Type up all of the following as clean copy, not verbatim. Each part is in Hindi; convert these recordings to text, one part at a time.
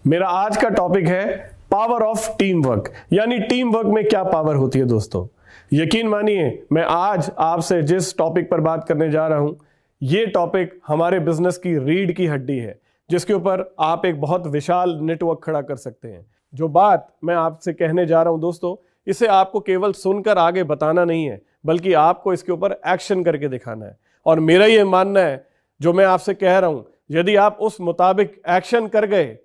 मेरा आज का टॉपिक है पावर ऑफ टीम वर्क, यानी टीम वर्क में क्या पावर होती है। दोस्तों यकीन मानिए, मैं आज आपसे जिस टॉपिक पर बात करने जा रहा हूं, ये टॉपिक हमारे बिजनेस की रीढ़ की हड्डी है, जिसके ऊपर आप एक बहुत विशाल नेटवर्क खड़ा कर सकते हैं। जो बात मैं आपसे कहने जा रहा हूं दोस्तों, इसे आपको केवल सुनकर आगे बताना नहीं है, बल्कि आपको इसके ऊपर एक्शन करके दिखाना है। और मेरा ये मानना है, जो मैं आपसे कह रहा हूं, यदि आप उस मुताबिक एक्शन कर गए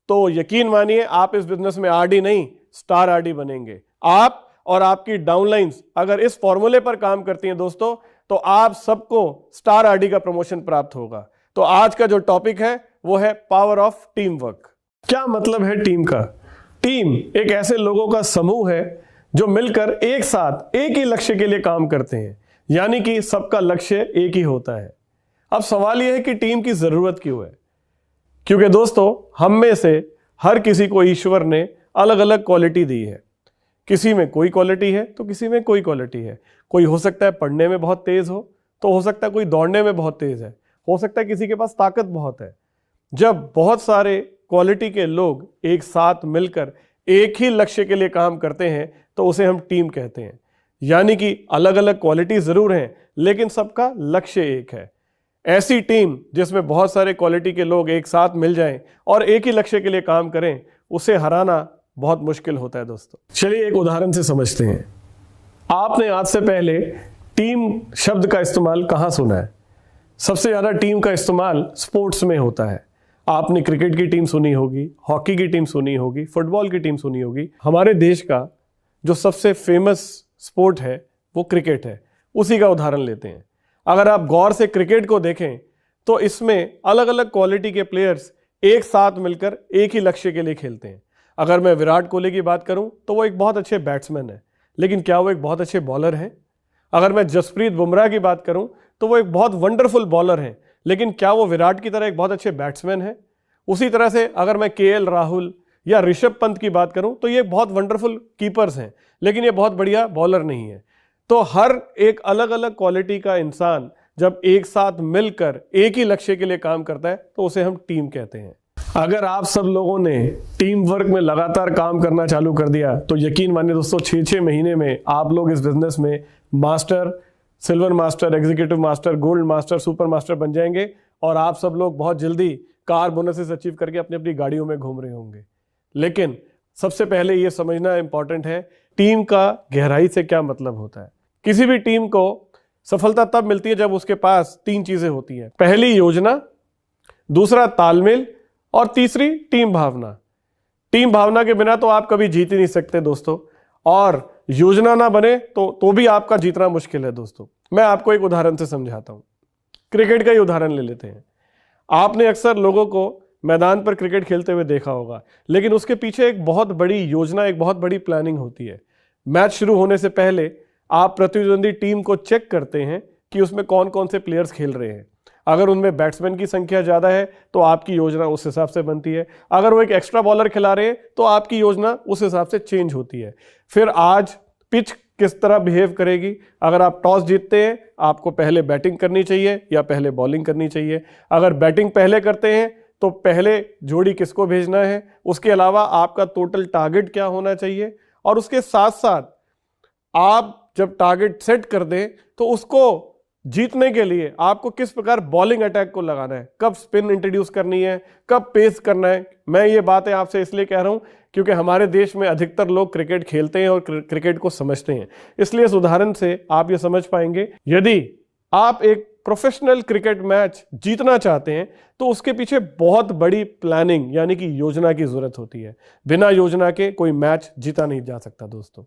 तो यकीन मानिए आप इस बिजनेस में आरडी नहीं, स्टार आरडी बनेंगे। आप और आपकी डाउनलाइंस अगर इस फॉर्मूले पर काम करती हैं दोस्तों, तो आप सबको स्टार आरडी का प्रमोशन प्राप्त होगा। तो आज का जो टॉपिक है वो है पावर ऑफ टीम वर्क। क्या मतलब है टीम का? टीम एक ऐसे लोगों का समूह है जो मिलकर एक साथ एक ही लक्ष्य के लिए काम करते हैं, यानी कि सबका लक्ष्य एक ही होता है। अब सवाल यह है कि टीम की जरूरत क्यों है? क्योंकि दोस्तों हम में से हर किसी को ईश्वर ने अलग अलग क्वालिटी दी है। किसी में कोई क्वालिटी है तो किसी में कोई क्वालिटी है। कोई हो सकता है पढ़ने में बहुत तेज हो, तो हो सकता है कोई दौड़ने में बहुत तेज है, हो सकता है किसी के पास ताकत बहुत है। जब बहुत सारे क्वालिटी के लोग एक साथ मिलकर एक ही लक्ष्य के लिए काम करते हैं तो उसे हम टीम कहते हैं। यानी कि अलग अलग क्वालिटी जरूर हैं, लेकिन सबका लक्ष्य एक है। ऐसी टीम जिसमें बहुत सारे क्वालिटी के लोग एक साथ मिल जाएं और एक ही लक्ष्य के लिए काम करें, उसे हराना बहुत मुश्किल होता है दोस्तों। चलिए एक उदाहरण से समझते हैं। आपने आज से पहले टीम शब्द का इस्तेमाल कहाँ सुना है? सबसे ज़्यादा टीम का इस्तेमाल स्पोर्ट्स में होता है। आपने क्रिकेट की टीम सुनी होगी, हॉकी की टीम सुनी होगी, फुटबॉल की टीम सुनी होगी। हमारे देश का जो सबसे फेमस स्पोर्ट है वो क्रिकेट है। उसी का उदाहरण लेते हैं। अगर आप गौर से क्रिकेट को देखें तो इसमें अलग अलग क्वालिटी के प्लेयर्स एक साथ मिलकर एक ही लक्ष्य के लिए खेलते हैं। अगर मैं विराट कोहली की बात करूं तो वो एक बहुत अच्छे बैट्समैन है, लेकिन क्या वो एक बहुत अच्छे बॉलर हैं? अगर मैं जसप्रीत बुमराह की बात करूं तो वो एक बहुत वंडरफुल बॉलर हैं, लेकिन क्या वो विराट की तरह एक बहुत अच्छे बैट्समैन हैं? उसी तरह से अगर मैं केएल राहुल या ऋषभ पंत की बात करूं तो ये बहुत वंडरफुल कीपर्स हैं, लेकिन ये बहुत बढ़िया बॉलर नहीं है। तो हर एक अलग अलग क्वालिटी का इंसान जब एक साथ मिलकर एक ही लक्ष्य के लिए काम करता है तो उसे हम टीम कहते हैं। अगर आप सब लोगों ने टीम वर्क में लगातार काम करना चालू कर दिया तो यकीन मानिए दोस्तों, 6-6 महीने में आप लोग इस बिजनेस में master, silver master, executive master, gold master, super master बन जाएंगे और आप सब लोग बहुत जल्दी कार बोनसेस अचीव करके अपनी अपनी गाड़ियों में घूम रहे होंगे। लेकिन सबसे पहले ये समझना इंपॉर्टेंट है, टीम का गहराई से क्या मतलब होता है। किसी भी टीम को सफलता तब मिलती है जब उसके पास 3 चीजें होती हैं। पहली योजना, दूसरा तालमेल और तीसरी टीम भावना। टीम भावना के बिना तो आप कभी जीत ही नहीं सकते दोस्तों, और योजना ना बने तो भी आपका जीतना मुश्किल है दोस्तों। मैं आपको एक उदाहरण से समझाता हूं। क्रिकेट का ही उदाहरण ले लेते हैं। आपने अक्सर लोगों को मैदान पर क्रिकेट खेलते हुए देखा होगा, लेकिन उसके पीछे एक बहुत बड़ी योजना, एक बहुत बड़ी प्लानिंग होती है। मैच शुरू होने से पहले आप प्रतिद्वंदी टीम को चेक करते हैं कि उसमें कौन कौन से प्लेयर्स खेल रहे हैं। अगर उनमें बैट्समैन की संख्या ज़्यादा है तो आपकी योजना उस हिसाब से बनती है। अगर वो एक एक्स्ट्रा बॉलर खिला रहे हैं तो आपकी योजना उस हिसाब से चेंज होती है। फिर आज पिच किस तरह बिहेव करेगी। अगर आप टॉस जीतते हैं, आपको पहले बैटिंग करनी चाहिए या पहले बॉलिंग करनी चाहिए। अगर बैटिंग पहले करते हैं तो पहले जोड़ी किसको भेजना है। उसके अलावा आपका टोटल टारगेट क्या होना चाहिए, और उसके साथ साथ आप जब टारगेट सेट कर दें तो उसको जीतने के लिए आपको किस प्रकार बॉलिंग अटैक को लगाना है, कब स्पिन इंट्रोड्यूस करनी है, कब पेस करना है। मैं ये बातें आपसे इसलिए कह रहा हूं क्योंकि हमारे देश में अधिकतर लोग क्रिकेट खेलते हैं और क्रिकेट को समझते हैं। इसलिए इस उदाहरण से आप ये समझ पाएंगे, यदि आप एक प्रोफेशनल क्रिकेट मैच जीतना चाहते हैं तो उसके पीछे बहुत बड़ी प्लानिंग यानी कि योजना की जरूरत होती है। बिना योजना के कोई मैच जीता नहीं जा सकता दोस्तों।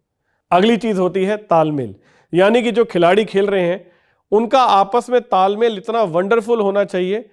अगली चीज होती है तालमेल, यानी कि जो खिलाड़ी खेल रहे हैं उनका आपस में तालमेल इतना वंडरफुल होना चाहिए।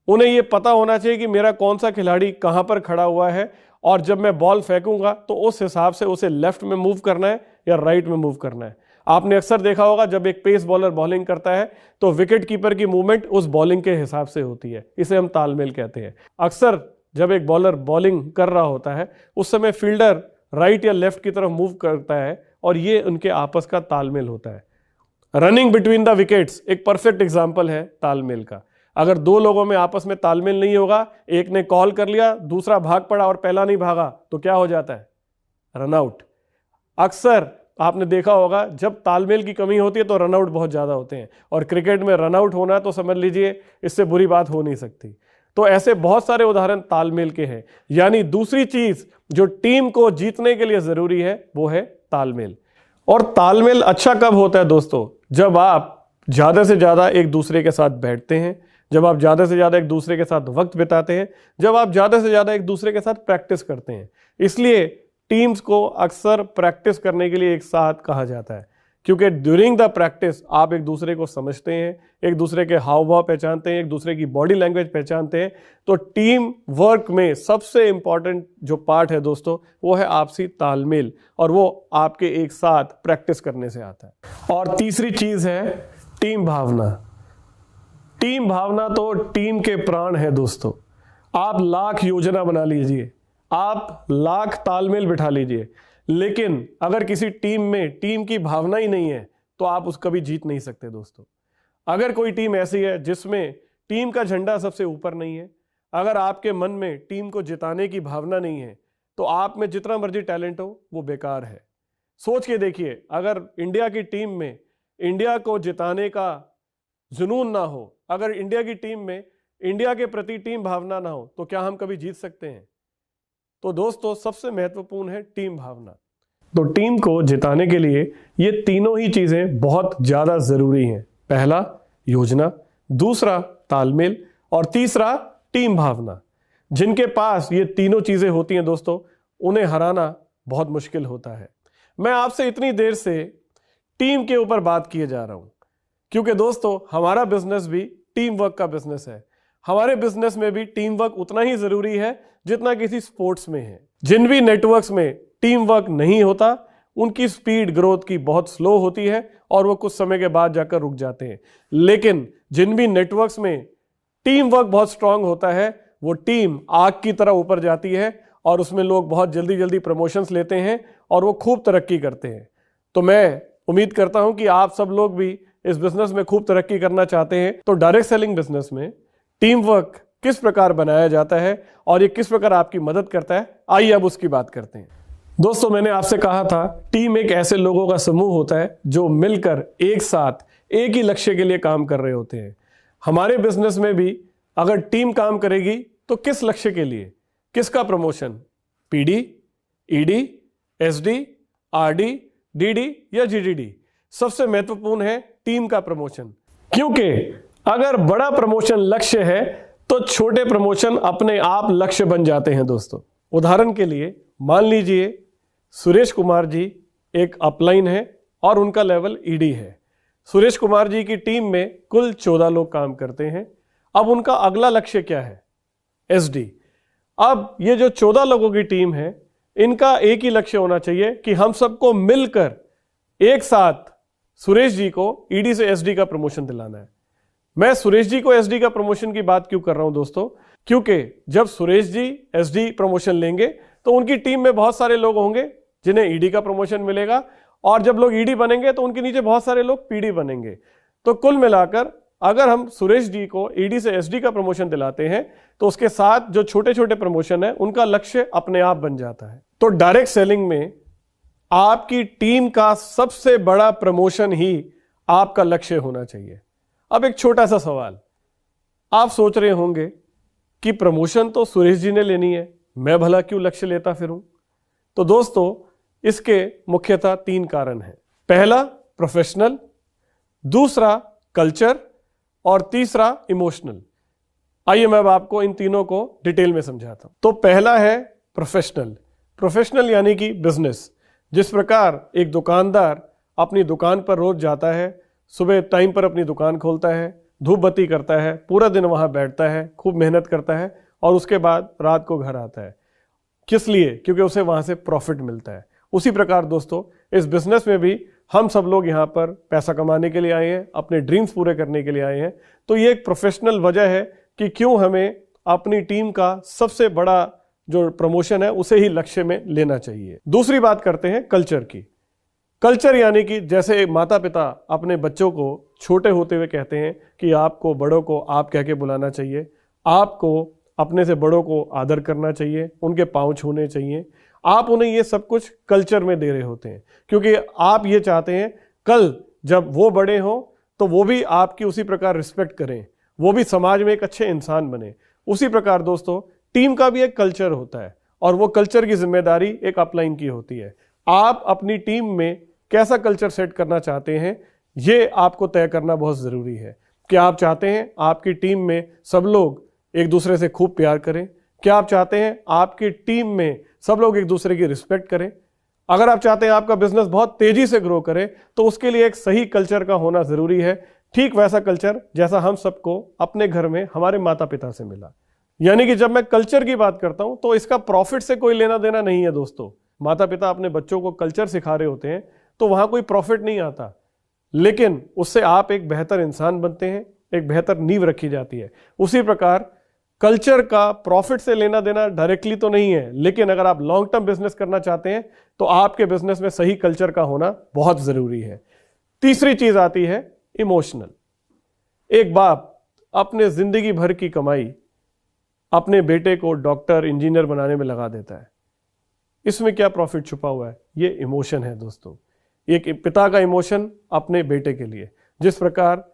उन्हें यह पता होना चाहिए कि मेरा कौन सा खिलाड़ी कहां पर खड़ा हुआ है, और जब मैं बॉल फेंकूंगा तो उस हिसाब से उसे लेफ्ट में मूव करना है या राइट में मूव करना है। आपने अक्सर देखा होगा जब एक पेस बॉलर बॉलिंग करता है तो विकेट कीपर की मूवमेंट उस बॉलिंग के हिसाब से होती है। इसे हम तालमेल कहते हैं। अक्सर जब एक बॉलर बॉलिंग कर रहा होता है उस समय फील्डर राइट या लेफ्ट की तरफ मूव करता है, और ये उनके आपस का तालमेल होता है। रनिंग बिटवीन द विकेट्स एक परफेक्ट एग्जाम्पल है तालमेल का। अगर दो लोगों में आपस में तालमेल नहीं होगा, एक ने कॉल कर लिया, दूसरा भाग पड़ा और पहला नहीं भागा, तो क्या हो जाता है? रनआउट। अक्सर आपने देखा होगा जब तालमेल की कमी होती है तो रनआउट बहुत ज्यादा होते हैं, और क्रिकेट में रनआउट होना तो समझ लीजिए इससे बुरी बात हो नहीं सकती। तो ऐसे बहुत सारे उदाहरण तालमेल के हैं। यानी दूसरी चीज जो टीम को जीतने के लिए जरूरी है वो है तालमेल। और तालमेल अच्छा कब होता है दोस्तों? जब आप ज्यादा से ज्यादा एक दूसरे के साथ बैठते हैं, जब आप ज्यादा से ज्यादा एक दूसरे के साथ वक्त बिताते हैं, जब आप ज्यादा से ज्यादा एक दूसरे के साथ प्रैक्टिस करते हैं। इसलिए टीम्स को अक्सर प्रैक्टिस करने के लिए एक साथ कहा जाता है, क्योंकि ड्यूरिंग द प्रैक्टिस आप एक दूसरे को समझते हैं, एक दूसरे के हाव भाव पहचानते हैं, एक दूसरे की बॉडी लैंग्वेज पहचानते हैं। तो टीम वर्क में सबसे इंपॉर्टेंट जो पार्ट है दोस्तों वो है आपसी तालमेल, और वो आपके एक साथ प्रैक्टिस करने से आता है। और तीसरी चीज है टीम भावना। टीम भावना तो टीम के प्राण है दोस्तों। आप लाख योजना बना लीजिए, आप लाख तालमेल बिठा लीजिए, लेकिन अगर किसी टीम में टीम की भावना ही नहीं है तो आप उस कभी जीत नहीं सकते दोस्तों। अगर कोई टीम ऐसी है जिसमें टीम का झंडा सबसे ऊपर नहीं है, अगर आपके मन में टीम को जिताने की भावना नहीं है, तो आप में जितना मर्जी टैलेंट हो वो बेकार है। सोच के देखिए, अगर इंडिया की टीम में इंडिया को जिताने का जुनून ना हो, अगर इंडिया की टीम में इंडिया के प्रति टीम भावना ना हो, तो क्या हम कभी जीत सकते हैं? तो दोस्तों सबसे महत्वपूर्ण है टीम भावना। तो टीम को जिताने के लिए ये तीनों ही चीजें बहुत ज्यादा जरूरी हैं। पहला योजना, दूसरा तालमेल, और तीसरा टीम भावना। जिनके पास ये तीनों चीजें होती हैं दोस्तों, उन्हें हराना बहुत मुश्किल होता है। मैं आपसे इतनी देर से टीम के ऊपर बात किए जा रहा हूं क्योंकि दोस्तों हमारा बिजनेस भी टीम वर्क का बिजनेस है। हमारे बिजनेस में भी टीम वर्क उतना ही जरूरी है जितना किसी स्पोर्ट्स में है। जिन भी नेटवर्क्स में टीम वर्क नहीं होता उनकी स्पीड ग्रोथ की बहुत स्लो होती है और वो कुछ समय के बाद जाकर रुक जाते हैं। लेकिन जिन भी नेटवर्क्स में टीम वर्क बहुत स्ट्रांग होता है, वो टीम आग की तरह ऊपर जाती है और उसमें लोग बहुत जल्दी जल्दी प्रमोशंस लेते हैं और वो खूब तरक्की करते हैं। तो मैं उम्मीद करता हूं कि आप सब लोग भी इस बिजनेस में खूब तरक्की करना चाहते हैं। तो डायरेक्ट सेलिंग बिजनेस में टीम वर्क किस प्रकार बनाया जाता है और ये किस प्रकार आपकी मदद करता है, आइए अब उसकी बात करते हैं। दोस्तों मैंने आपसे कहा था टीम एक ऐसे लोगों का समूह होता है जो मिलकर एक साथ एक ही लक्ष्य के लिए काम कर रहे होते हैं। हमारे बिजनेस में भी अगर टीम काम करेगी तो किस लक्ष्य के लिए? किसका promotion? PD, ED, SD, RD, DD या जीडीडी? सबसे महत्वपूर्ण है टीम का प्रमोशन, क्योंकि अगर बड़ा प्रमोशन लक्ष्य है तो छोटे प्रमोशन अपने आप लक्ष्य बन जाते हैं दोस्तों। उदाहरण के लिए मान लीजिए सुरेश कुमार जी एक अपलाइन है और उनका लेवल ईडी है। सुरेश कुमार जी की टीम में कुल 14 लोग काम करते हैं। अब उनका अगला लक्ष्य क्या है? एसडी। अब ये जो 14 लोगों की टीम है, इनका एक ही लक्ष्य होना चाहिए कि हम सबको मिलकर एक साथ सुरेश जी को ईडी से एसडी का प्रमोशन दिलाना है। मैं सुरेश जी को एसडी का प्रमोशन की बात क्यों कर रहा हूं दोस्तों? क्योंकि जब सुरेश जी एसडी प्रमोशन लेंगे तो उनकी टीम में बहुत सारे लोग होंगे जिन्हें ईडी का प्रमोशन मिलेगा, और जब लोग ईडी बनेंगे तो उनके नीचे बहुत सारे लोग पीडी बनेंगे। तो कुल मिलाकर अगर हम सुरेश जी को ईडी से एसडी का प्रमोशन दिलाते हैं तो उसके साथ जो छोटे छोटे प्रमोशन है उनका लक्ष्य अपने आप बन जाता है। तो डायरेक्ट सेलिंग में आपकी टीम का सबसे बड़ा प्रमोशन ही आपका लक्ष्य होना चाहिए। अब एक छोटा सा सवाल, आप सोच रहे होंगे कि प्रमोशन तो सुरेश जी ने लेनी है, मैं भला क्यों लक्ष्य लेता फिरूं? तो दोस्तों इसके मुख्यतः 3 कारण हैं। पहला प्रोफेशनल, दूसरा कल्चर और तीसरा इमोशनल। आइए मैं अब आपको इन तीनों को डिटेल में समझाता हूं। तो पहला है प्रोफेशनल। प्रोफेशनल यानी कि बिजनेस। जिस प्रकार एक दुकानदार अपनी दुकान पर रोज जाता है, सुबह टाइम पर अपनी दुकान खोलता है, धूप बत्ती करता है, पूरा दिन वहां बैठता है, खूब मेहनत करता है और उसके बाद रात को घर आता है। किस लिए? क्योंकि उसे वहां से प्रॉफिट मिलता है। उसी प्रकार दोस्तों इस बिजनेस में भी हम सब लोग यहाँ पर पैसा कमाने के लिए आए हैं, अपने ड्रीम्स पूरे करने के लिए आए हैं। तो ये एक प्रोफेशनल वजह है कि क्यों हमें अपनी टीम का सबसे बड़ा जो प्रमोशन है उसे ही लक्ष्य में लेना चाहिए। दूसरी बात करते हैं कल्चर की। कल्चर यानी कि जैसे माता पिता अपने बच्चों को छोटे होते हुए कहते हैं कि आपको बड़ों को आप कह के बुलाना चाहिए, आपको अपने से बड़ों को आदर करना चाहिए, उनके पाँव छूने चाहिए, आप उन्हें ये सब कुछ कल्चर में दे रहे होते हैं, क्योंकि आप ये चाहते हैं कल जब वो बड़े हों तो वो भी आपकी उसी प्रकार रिस्पेक्ट करें, वो भी समाज में एक अच्छे इंसान बने। उसी प्रकार दोस्तों टीम का भी एक कल्चर होता है और वो कल्चर की जिम्मेदारी एक अपलाइन की होती है। आप अपनी टीम में कैसा कल्चर सेट करना चाहते हैं ये आपको तय करना बहुत ज़रूरी है। क्या आप चाहते हैं आपकी टीम में सब लोग एक दूसरे से खूब प्यार करें? क्या आप चाहते हैं आपकी टीम में सब लोग एक दूसरे की रिस्पेक्ट करें? अगर आप चाहते हैं आपका बिजनेस बहुत तेजी से ग्रो करे तो उसके लिए एक सही कल्चर का होना ज़रूरी है, ठीक वैसा कल्चर जैसा हम सबको अपने घर में हमारे माता पिता से मिला। यानी कि जब मैं कल्चर की बात करता हूं तो इसका प्रॉफिट से कोई लेना देना नहीं है दोस्तों। माता पिता अपने बच्चों को कल्चर सिखा रहे होते हैं तो वहां कोई प्रॉफिट नहीं आता, लेकिन उससे आप एक बेहतर इंसान बनते हैं, एक बेहतर नींव रखी जाती है। उसी प्रकार कल्चर का प्रॉफिट से लेना देना डायरेक्टली तो नहीं है, लेकिन अगर आप लॉन्ग टर्म बिजनेस करना चाहते हैं तो आपके बिजनेस में सही कल्चर का होना बहुत जरूरी है। तीसरी चीज आती है इमोशनल। एक बाप अपने जिंदगी भर की कमाई अपने बेटे को डॉक्टर इंजीनियर बनाने में लगा देता है, इसमें क्या प्रॉफिट छुपा हुआ है? ये इमोशन है दोस्तों, एक पिता का इमोशन अपने बेटे के लिए। जिस प्रकार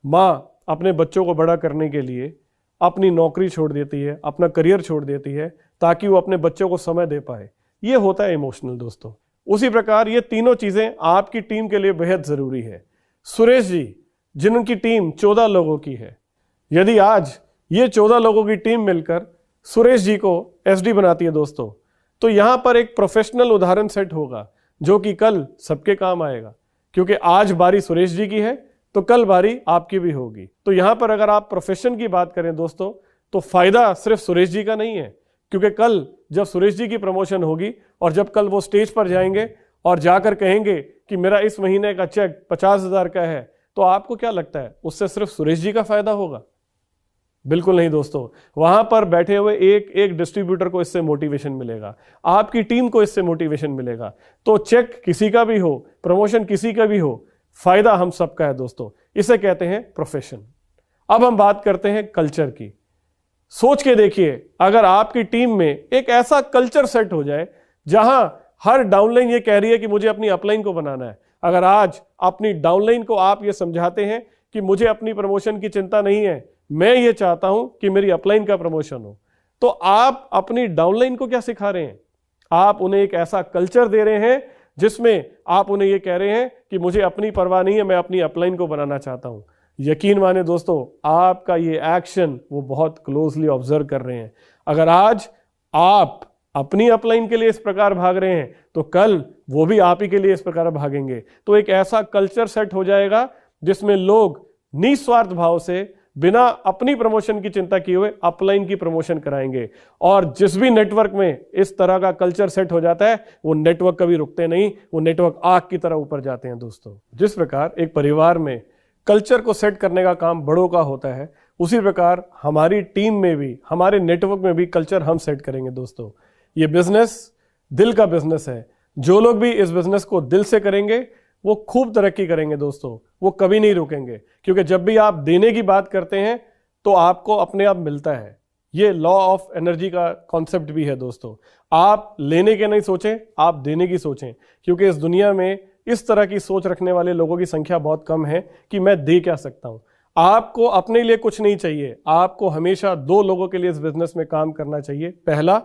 माँ अपने बच्चों को बड़ा करने के लिए अपनी नौकरी छोड़ देती है, अपना करियर छोड़ देती है ताकि वो अपने बच्चों को समय दे पाए, ये होता है इमोशनल दोस्तों। उसी प्रकार ये तीनों चीजें आपकी टीम के लिए बेहद जरूरी है। सुरेश जी जिनकी टीम 14 लोगों की है, यदि आज ये 14 लोगों की टीम मिलकर सुरेश जी को एसडी बनाती है दोस्तों, तो यहां पर एक प्रोफेशनल उदाहरण सेट होगा जो कि कल सबके काम आएगा, क्योंकि आज बारी सुरेश जी की है तो कल बारी आपकी भी होगी। तो यहां पर अगर आप प्रोफेशन की बात करें दोस्तों तो फायदा सिर्फ सुरेश जी का नहीं है, क्योंकि कल जब सुरेश जी की प्रमोशन होगी और जब कल वो स्टेज पर जाएंगे और जाकर कहेंगे कि मेरा इस महीने का चेक 50,000 का है, तो आपको क्या लगता है उससे सिर्फ सुरेश जी का फायदा होगा? बिल्कुल नहीं दोस्तों, वहां पर बैठे हुए एक एक डिस्ट्रीब्यूटर को इससे मोटिवेशन मिलेगा, आपकी टीम को इससे मोटिवेशन मिलेगा। तो चेक किसी का भी हो, प्रमोशन किसी का भी हो, फायदा हम सबका है दोस्तों। इसे कहते हैं प्रोफेशन। अब हम बात करते हैं कल्चर की। सोच के देखिए, अगर आपकी टीम में एक ऐसा कल्चर सेट हो जाए जहां हर डाउनलाइन ये कह रही है कि मुझे अपनी अपलाइन को बनाना है, अगर आज अपनी डाउनलाइन को आप ये समझाते हैं कि मुझे अपनी प्रमोशन की चिंता नहीं है, मैं ये चाहता हूं कि मेरी अपलाइन का प्रमोशन हो, तो आप अपनी डाउनलाइन को क्या सिखा रहे हैं? आप उन्हें एक ऐसा कल्चर दे रहे हैं जिसमें आप उन्हें ये कह रहे हैं कि मुझे अपनी परवाह नहीं है, मैं अपनी अपलाइन को बनाना चाहता हूं। यकीन माने दोस्तों, आपका ये एक्शन वो बहुत क्लोजली ऑब्जर्व कर रहे हैं। अगर आज आप अपनी अपलाइन के लिए इस प्रकार भाग रहे हैं तो कल वो भी आप ही के लिए इस प्रकार भागेंगे। तो एक ऐसा कल्चर सेट हो जाएगा जिसमें लोग निस्वार्थ भाव से बिना अपनी प्रमोशन की चिंता किए हुए अपलाइन की प्रमोशन कराएंगे। और जिस भी नेटवर्क में इस तरह का कल्चर सेट हो जाता है वो नेटवर्क कभी रुकते नहीं, वो नेटवर्क आग की तरह ऊपर जाते हैं दोस्तों। जिस प्रकार एक परिवार में कल्चर को सेट करने का काम बड़ों का होता है, उसी प्रकार हमारी टीम में भी, हमारे नेटवर्क में भी कल्चर हम सेट करेंगे दोस्तों। ये बिजनेस दिल का बिजनेस है। जो लोग भी इस बिजनेस को दिल से करेंगे वो खूब तरक्की करेंगे दोस्तों, वो कभी नहीं रुकेंगे, क्योंकि जब भी आप देने की बात करते हैं तो आपको अपने आप मिलता है। ये लॉ ऑफ एनर्जी का कॉन्सेप्ट भी है दोस्तों। आप लेने के नहीं सोचें, आप देने की सोचें, क्योंकि इस दुनिया में इस तरह की सोच रखने वाले लोगों की संख्या बहुत कम है कि मैं दे क्या सकता हूं। आपको अपने लिए कुछ नहीं चाहिए, आपको हमेशा 2 लोगों के लिए इस बिजनेस में काम करना चाहिए। पहला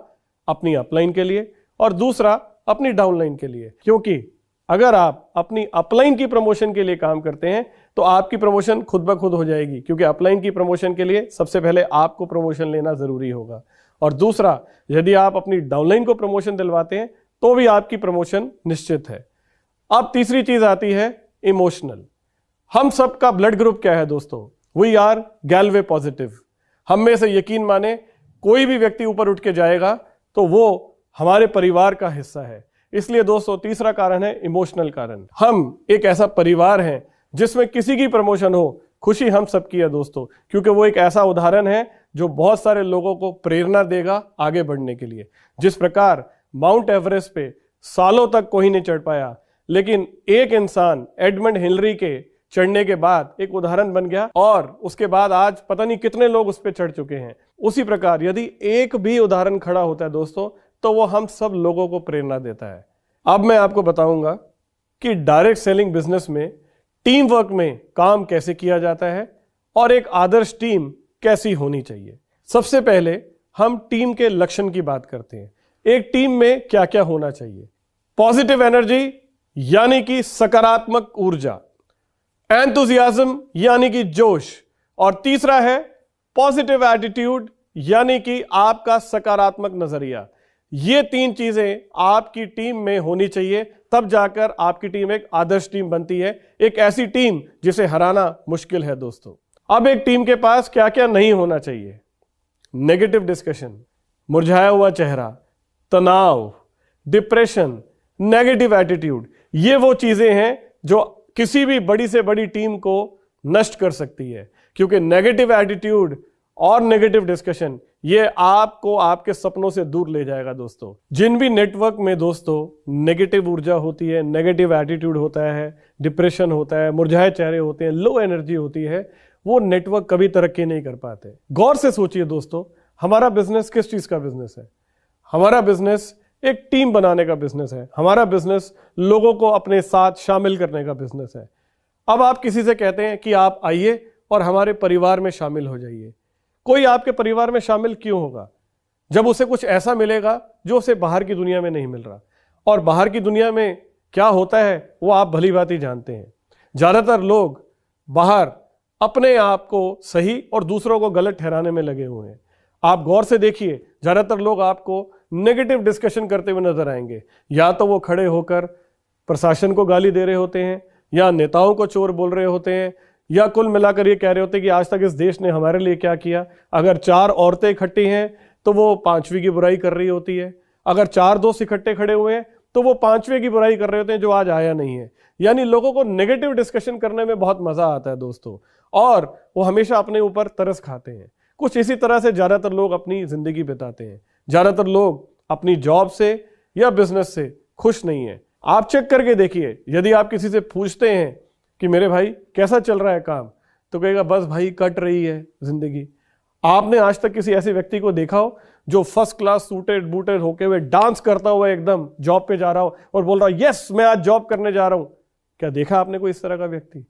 अपनी अपलाइन के लिए और दूसरा अपनी डाउनलाइन के लिए, क्योंकि अगर आप अपनी अपलाइन की प्रमोशन के लिए काम करते हैं तो आपकी प्रमोशन खुद ब खुद हो जाएगी, क्योंकि अपलाइन की प्रमोशन के लिए सबसे पहले आपको प्रमोशन लेना जरूरी होगा। और दूसरा, यदि आप अपनी डाउनलाइन को प्रमोशन दिलवाते हैं तो भी आपकी प्रमोशन निश्चित है। अब तीसरी चीज आती है इमोशनल। हम सब का ब्लड ग्रुप क्या है दोस्तों? वी आर गैल्वे पॉजिटिव। हम में से यकीन माने कोई भी व्यक्ति ऊपर उठ के जाएगा तो वो हमारे परिवार का हिस्सा है। इसलिए दोस्तों तीसरा कारण है इमोशनल कारण। हम एक ऐसा परिवार है जिसमें किसी की प्रमोशन हो, खुशी हम सबकी है दोस्तों, क्योंकि वो एक ऐसा उदाहरण है जो बहुत सारे लोगों को प्रेरणा देगा आगे बढ़ने के लिए। जिस प्रकार माउंट एवरेस्ट पे सालों तक कोई नहीं चढ़ पाया, लेकिन एक इंसान एडमंड हिलरी के चढ़ने के बाद एक उदाहरण बन गया और उसके बाद आज पता नहीं कितने लोग उस पर चढ़ चुके हैं। उसी प्रकार यदि एक भी उदाहरण खड़ा होता है दोस्तों, तो वो हम सब लोगों को प्रेरणा देता है। अब मैं आपको बताऊंगा कि डायरेक्ट सेलिंग बिजनेस में टीम वर्क में काम कैसे किया जाता है और एक आदर्श टीम कैसी होनी चाहिए। सबसे पहले हम टीम के लक्षण की बात करते हैं। एक टीम में क्या क्या होना चाहिए? पॉजिटिव एनर्जी यानी कि सकारात्मक ऊर्जा, एंथुसियाज्म यानी कि जोश, और तीसरा है पॉजिटिव एटीट्यूड यानी कि आपका सकारात्मक नजरिया। ये तीन चीजें आपकी टीम में होनी चाहिए, तब जाकर आपकी टीम एक आदर्श टीम बनती है, एक ऐसी टीम जिसे हराना मुश्किल है दोस्तों। अब एक टीम के पास क्या क्या नहीं होना चाहिए? नेगेटिव डिस्कशन, मुरझाया हुआ चेहरा, तनाव, डिप्रेशन, नेगेटिव एटीट्यूड, ये वो चीजें हैं जो किसी भी बड़ी से बड़ी टीम को नष्ट कर सकती है, क्योंकि नेगेटिव एटीट्यूड और नेगेटिव डिस्कशन ये आपको आपके सपनों से दूर ले जाएगा दोस्तों। जिन भी नेटवर्क में दोस्तों नेगेटिव ऊर्जा होती है, नेगेटिव एटीट्यूड होता है, डिप्रेशन होता है, मुरझाए चेहरे होते हैं, लो एनर्जी होती है, वो नेटवर्क कभी तरक्की नहीं कर पाते। गौर से सोचिए दोस्तों, हमारा बिजनेस किस चीज का बिजनेस है? हमारा बिजनेस एक टीम बनाने का बिजनेस है। हमारा बिजनेस लोगों को अपने साथ शामिल करने का बिजनेस है। अब आप किसी से कहते हैं कि आप आइए और हमारे परिवार में शामिल हो जाइए। कोई आपके परिवार में शामिल क्यों होगा? जब उसे कुछ ऐसा मिलेगा जो उसे बाहर की दुनिया में नहीं मिल रहा। और बाहर की दुनिया में क्या होता है वो आप भली बात ही जानते हैं। ज्यादातर लोग बाहर अपने आप को सही और दूसरों को गलत ठहराने में लगे हुए हैं। आप गौर से देखिए, ज्यादातर लोग आपको नेगेटिव डिस्कशन करते हुए नजर आएंगे। या तो वो खड़े होकर प्रशासन को गाली दे रहे होते हैं, या नेताओं को चोर बोल रहे होते हैं, या कुल मिलाकर ये कह रहे होते हैं कि आज तक इस देश ने हमारे लिए क्या किया। अगर 4 औरतें इकट्ठी हैं तो वो 5वीं की बुराई कर रही होती है। अगर 4 दोस्त इकट्ठे खड़े हुए हैं तो वो 5वें की बुराई कर रहे होते हैं जो आज आया नहीं है। यानी लोगों को नेगेटिव डिस्कशन करने में बहुत मजा आता है दोस्तों, और वो हमेशा अपने ऊपर तरस खाते हैं। कुछ इसी तरह से ज्यादातर लोग अपनी जिंदगी बिताते हैं। ज्यादातर लोग अपनी जॉब से या बिजनेस से खुश नहीं है। आप चेक करके देखिए, यदि आप किसी से पूछते हैं कि मेरे भाई कैसा चल रहा है काम, तो कहेगा बस भाई कट रही है जिंदगी। आपने आज तक किसी ऐसे व्यक्ति को देखा हो जो फर्स्ट क्लास सूटेड बूटेड होके हुए डांस करता हुआ एकदम जॉब पे जा रहा हो और बोल रहा हो यस मैं आज जॉब करने जा रहा हूं? क्या देखा आपने कोई इस तरह का व्यक्ति?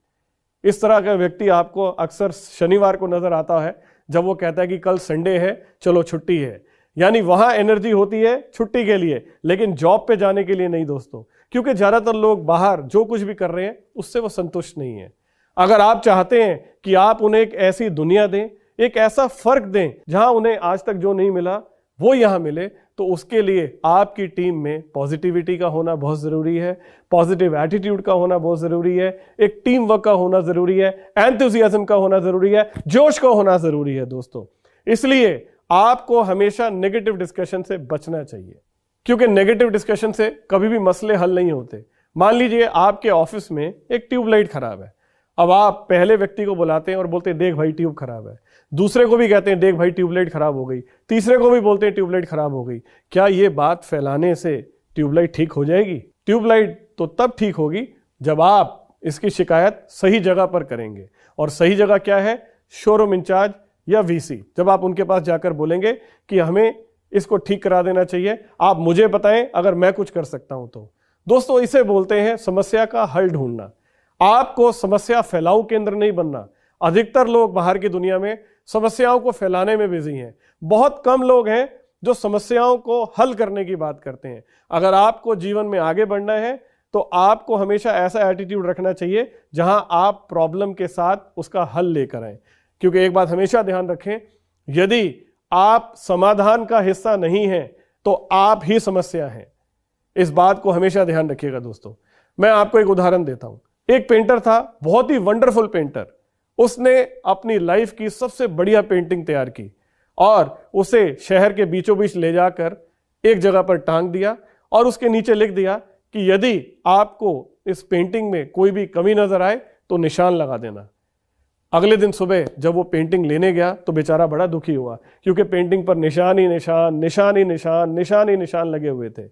इस तरह का व्यक्ति आपको अक्सर शनिवार को नजर आता है, जब वो कहता है कि कल संडे है चलो छुट्टी है। यानी वहां एनर्जी होती है छुट्टी के लिए, लेकिन जॉब पे जाने के लिए नहीं दोस्तों, क्योंकि ज्यादातर लोग बाहर जो कुछ भी कर रहे हैं उससे वो संतुष्ट नहीं है। अगर आप चाहते हैं कि आप उन्हें एक ऐसी दुनिया दें, एक ऐसा फर्क दें जहां उन्हें आज तक जो नहीं मिला वो यहां मिले, तो उसके लिए आपकी टीम में पॉजिटिविटी का होना बहुत जरूरी है, पॉजिटिव एटीट्यूड का होना बहुत जरूरी है, एक टीम वर्क का होना जरूरी है, एंथुसियाज्म का होना जरूरी है, जोश का होना जरूरी है दोस्तों। इसलिए आपको हमेशा नेगेटिव डिस्कशन से बचना चाहिए, क्योंकि नेगेटिव डिस्कशन से कभी भी मसले हल नहीं होते। मान लीजिए आपके ऑफिस में एक ट्यूबलाइट खराब है। अब आप पहले व्यक्ति को बुलाते हैं और बोलते हैं देख भाई ट्यूब खराब है, दूसरे को भी कहते हैं देख भाई ट्यूबलाइट खराब हो गई, तीसरे को भी बोलते हैं ट्यूबलाइट खराब हो गई। क्या ये बात फैलाने से ट्यूबलाइट ठीक हो जाएगी? ट्यूबलाइट तो तब ठीक होगी जब आप इसकी शिकायत सही जगह पर करेंगे। और सही जगह क्या है? शोरूम इंचार्ज या वीसी। जब आप उनके पास जाकर बोलेंगे कि हमें इसको ठीक करा देना चाहिए, आप मुझे बताएं अगर मैं कुछ कर सकता हूं तो। दोस्तों इसे बोलते हैं समस्या का हल ढूंढना। आपको समस्या फैलाऊ केंद्र नहीं बनना। अधिकतर लोग बाहर की दुनिया में समस्याओं को फैलाने में बिजी हैं। बहुत कम लोग हैं जो समस्याओं को हल करने की बात करते हैं। अगर आपको जीवन में आगे बढ़ना है तो आपको हमेशा ऐसा एटीट्यूड रखना चाहिए जहां आप प्रॉब्लम के साथ उसका हल लेकर आए। क्योंकि एक बात हमेशा ध्यान रखें, यदि आप समाधान का हिस्सा नहीं हैं तो आप ही समस्या हैं। इस बात को हमेशा ध्यान रखिएगा दोस्तों। मैं आपको एक उदाहरण देता हूं। एक पेंटर था, बहुत ही वंडरफुल पेंटर। उसने अपनी लाइफ की सबसे बढ़िया पेंटिंग तैयार की और उसे शहर के बीचों बीच ले जाकर एक जगह पर टांग दिया और उसके नीचे लिख दिया कि यदि आपको इस पेंटिंग में कोई भी कमी नजर आए तो निशान लगा देना। अगले दिन सुबह जब वो पेंटिंग लेने गया तो बेचारा बड़ा दुखी हुआ, क्योंकि पेंटिंग पर निशान ही निशान, निशान ही निशान, निशान ही निशान लगे हुए थे।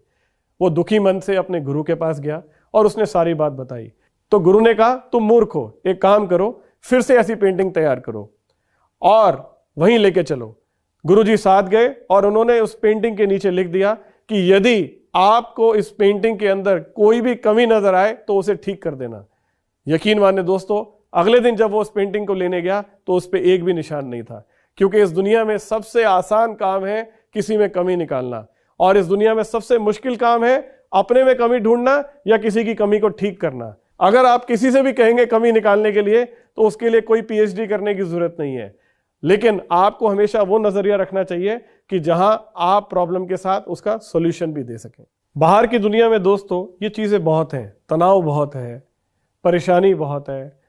वो दुखी मन से अपने गुरु के पास गया और उसने सारी बात बताई। तो गुरु ने कहा तुम मूर्ख हो, एक काम करो, फिर से ऐसी पेंटिंग तैयार करो और वहीं लेके चलो। गुरुजी साथ गए और उन्होंने उस पेंटिंग के नीचे लिख दिया कि यदि आपको इस पेंटिंग के अंदर कोई भी कमी नजर आए तो उसे ठीक कर देना। यकीन माने दोस्तों, अगले दिन जब वो उस पेंटिंग को लेने गया तो उस पर एक भी निशान नहीं था, क्योंकि इस दुनिया में सबसे आसान काम है किसी में कमी निकालना, और इस दुनिया में सबसे मुश्किल काम है अपने में कमी ढूंढना या किसी की कमी को ठीक करना। अगर आप किसी से भी कहेंगे कमी निकालने के लिए तो उसके लिए कोई पीएचडी करने की जरूरत नहीं है, लेकिन आपको हमेशा वो नजरिया रखना चाहिए कि जहां आप प्रॉब्लम के साथ उसका सॉल्यूशन भी दे सकें। बाहर की दुनिया में दोस्तों ये चीजें बहुत हैं, तनाव बहुत है, परेशानी बहुत है,